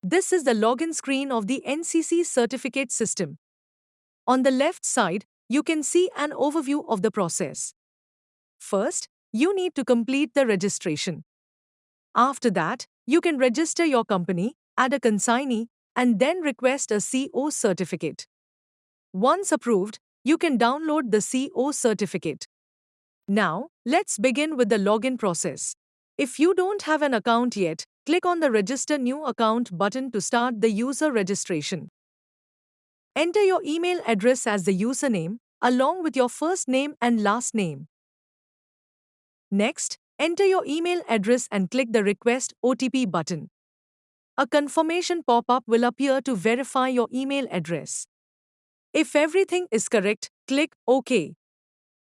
This is the login screen of the NCC certificate system. On the left side, you can see an overview of the process. First, you need to complete the registration. After that, you can register your company, add a consignee, and then request a CO certificate. Once approved, you can download the CO certificate. Now, let's begin with the login process. If you don't have an account yet, click on the Register New Account button to start the user registration. Enter your email address as the username, along with your first name and last name. Next, enter your email address and click the Request OTP button. A confirmation pop-up will appear to verify your email address. If everything is correct, click OK.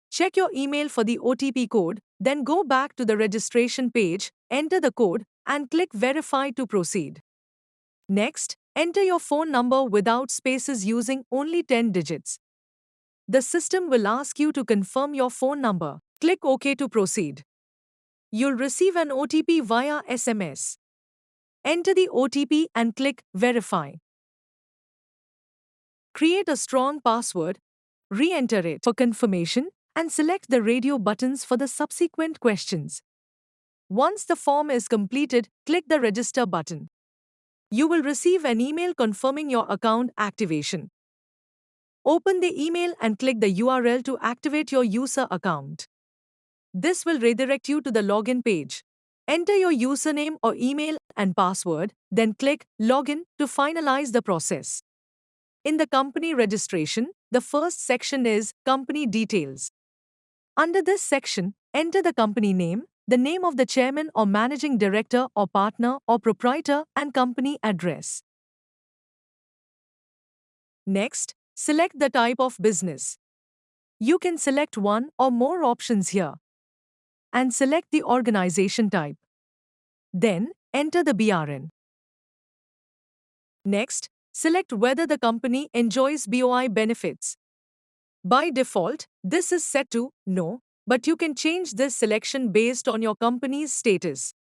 Check your email for the OTP code, then go back to the registration page, enter the code, and click Verify to proceed. Next, enter your phone number without spaces using only 10 digits. The system will ask you to confirm your phone number. Click OK to proceed. You'll receive an OTP via SMS. Enter the OTP and click Verify. Create a strong password, re-enter it for confirmation, and select the radio buttons for the subsequent questions. Once the form is completed, click the Register button. You will receive an email confirming your account activation. Open the email and click the URL to activate your user account. This will redirect you to the login page. Enter your username or email and password, then click Login to finalize the process. In the company registration, the first section is Company Details. Under this section, enter the company name, the name of the chairman or managing director or partner or proprietor, and company address. Next, select the type of business. You can select one or more options here. And select the organization type. Then, enter the BRN. Next, select whether the company enjoys BOI benefits. By default, this is set to No, but you can change this selection based on your company's status.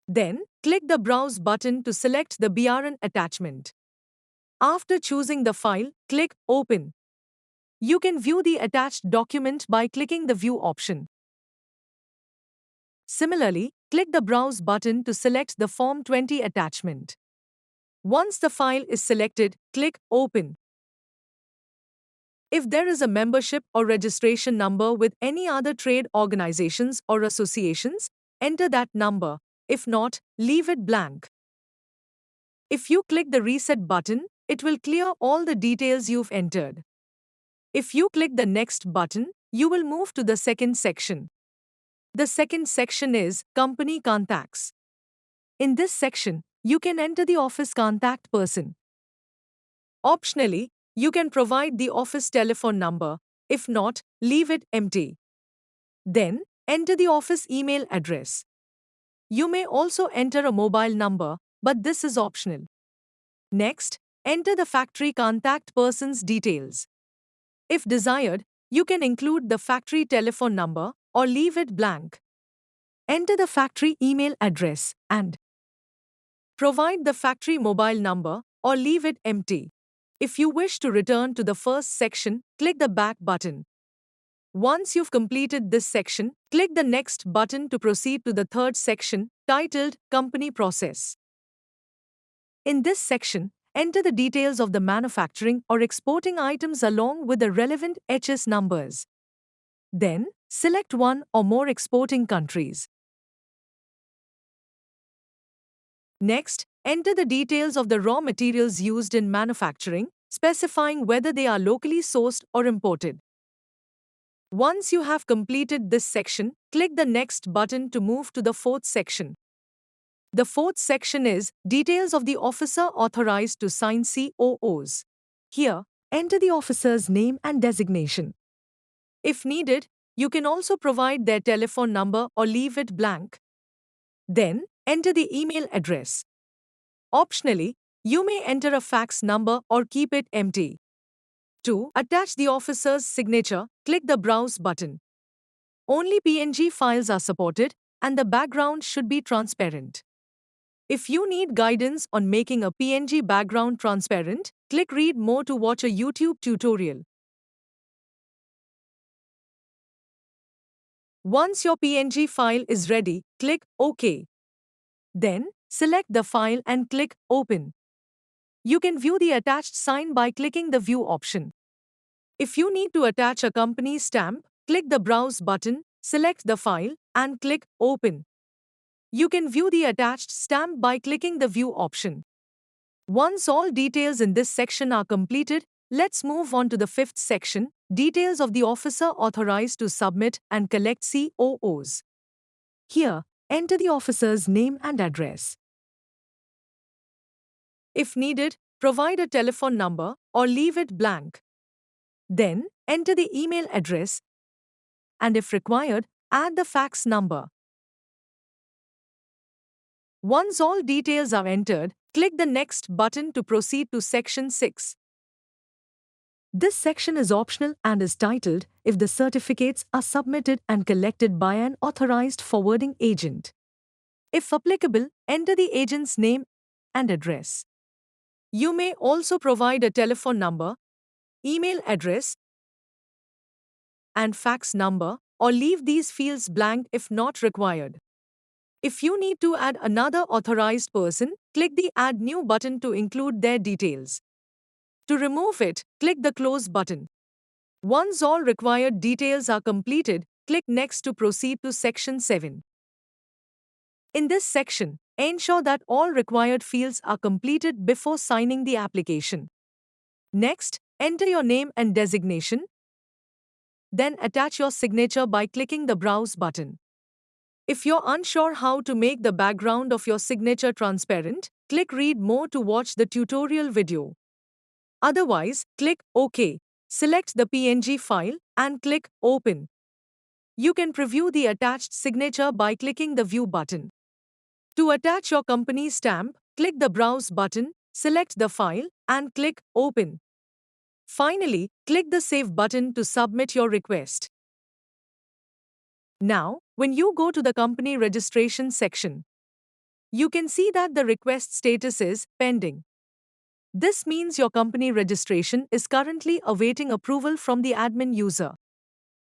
Then, click the Browse button to select the BRN attachment. After choosing the file, click Open. You can view the attached document by clicking the View option. Similarly, click the Browse button to select the Form 20 attachment. Once the file is selected, click Open. If there is a membership or registration number with any other trade organizations or associations, enter that number. If not, leave it blank. If you click the Reset button, it will clear all the details you've entered. If you click the Next button, you will move to the second section. The second section is Company Contacts. In this section, you can enter the office contact person. Optionally, you can provide the office telephone number. If not, leave it empty. Then, enter the office email address. You may also enter a mobile number, but this is optional. Next, enter the factory contact person's details. If desired, you can include the factory telephone number or leave it blank. Enter the factory email address and provide the factory mobile number or leave it empty. If you wish to return to the first section, click the Back button. Once you've completed this section, click the Next button to proceed to the third section, titled Company Process. In this section, enter the details of the manufacturing or exporting items along with the relevant HS numbers. Then, select one or more exporting countries. Next, enter the details of the raw materials used in manufacturing, specifying whether they are locally sourced or imported. Once you have completed this section, click the Next button to move to the fourth section. The fourth section is Details of the officer authorized to sign COOs. Here, enter the officer's name and designation. If needed, you can also provide their telephone number or leave it blank. Then, enter the email address. Optionally, you may enter a fax number or keep it empty. To attach the officer's signature, click the Browse button. Only PNG files are supported, and the background should be transparent. If you need guidance on making a PNG background transparent, click Read More to watch a YouTube tutorial. Once your PNG file is ready, click OK. Then, select the file and click Open. You can view the attached sign by clicking the View option. If you need to attach a company stamp, click the Browse button, select the file, and click Open. You can view the attached stamp by clicking the View option. Once all details in this section are completed, let's move on to the fifth section, details of the officer authorized to submit and collect COOs. Here, enter the officer's name and address. If needed, provide a telephone number or leave it blank. Then, enter the email address and if required, add the fax number. Once all details are entered, click the Next button to proceed to Section 6. This section is optional and is titled, If the certificates are submitted and collected by an authorized forwarding agent. If applicable, enter the agent's name and address. You may also provide a telephone number, email address, and fax number, or leave these fields blank if not required. If you need to add another authorized person, click the Add New button to include their details. To remove it, click the Close button. Once all required details are completed, click Next to proceed to Section 7. In this section, ensure that all required fields are completed before signing the application. Next, enter your name and designation. Then attach your signature by clicking the Browse button. If you're unsure how to make the background of your signature transparent, click Read More to watch the tutorial video. Otherwise, click OK. Select the PNG file and click Open. You can preview the attached signature by clicking the View button. To attach your company stamp, click the Browse button, select the file, and click Open. Finally, click the Save button to submit your request. Now, when you go to the company registration section, you can see that the request status is pending. This means your company registration is currently awaiting approval from the admin user.